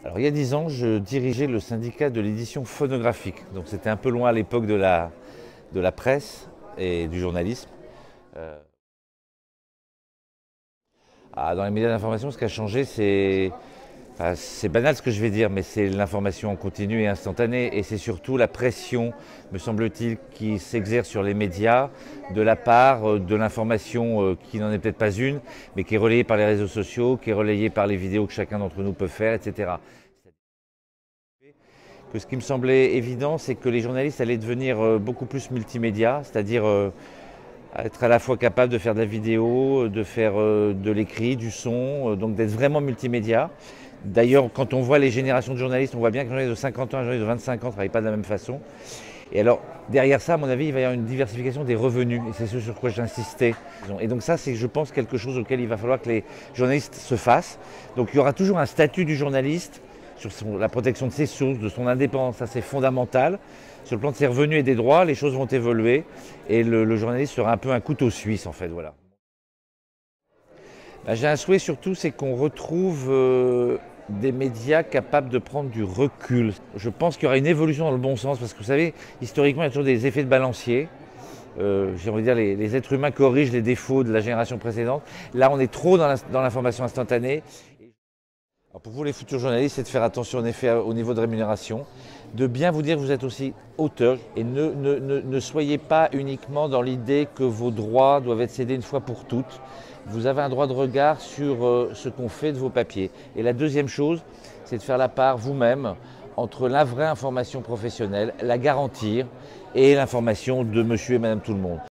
Alors, il y a 10 ans, je dirigeais le syndicat de l'édition phonographique. Donc c'était un peu loin à l'époque de la presse et du journalisme. Euh, Dans les médias d'information, ce qui a changé, c'est banal ce que je vais dire, mais c'est l'information en continu et instantanée. Et c'est surtout la pression, me semble-t-il, qui s'exerce sur les médias de la part de l'information qui n'en est peut-être pas une, mais qui est relayée par les réseaux sociaux, qui est relayée par les vidéos que chacun d'entre nous peut faire, etc. Que ce qui me semblait évident, c'est que les journalistes allaient devenir beaucoup plus multimédia, c'est-à-dire être à la fois capable de faire de la vidéo, de faire de l'écrit, du son, donc d'être vraiment multimédia. D'ailleurs, quand on voit les générations de journalistes, on voit bien qu'un journaliste de 50 ans et un journaliste de 25 ans ne travaillent pas de la même façon. Et alors, derrière ça, à mon avis, il va y avoir une diversification des revenus, et c'est ce sur quoi j'insistais. Et donc ça, c'est, je pense, quelque chose auquel il va falloir que les journalistes se fassent. Donc il y aura toujours un statut du journaliste sur la protection de ses sources, de son indépendance, ça c'est fondamental. Sur le plan de ses revenus et des droits, les choses vont évoluer, et le journaliste sera un peu un couteau suisse, en fait, voilà. J'ai un souhait surtout, c'est qu'on retrouve des médias capables de prendre du recul. Je pense qu'il y aura une évolution dans le bon sens, parce que vous savez, historiquement, il y a toujours des effets de balancier. J'ai envie de dire, les êtres humains corrigent les défauts de la génération précédente. Là, on est trop dans l'information instantanée. Alors pour vous, les futurs journalistes, c'est de faire attention en effet au niveau de rémunération, de bien vous dire que vous êtes aussi auteur et ne soyez pas uniquement dans l'idée que vos droits doivent être cédés une fois pour toutes. Vous avez un droit de regard sur ce qu'on fait de vos papiers. Et la deuxième chose, c'est de faire la part vous-même entre la vraie information professionnelle, la garantir, et l'information de monsieur et madame tout le monde.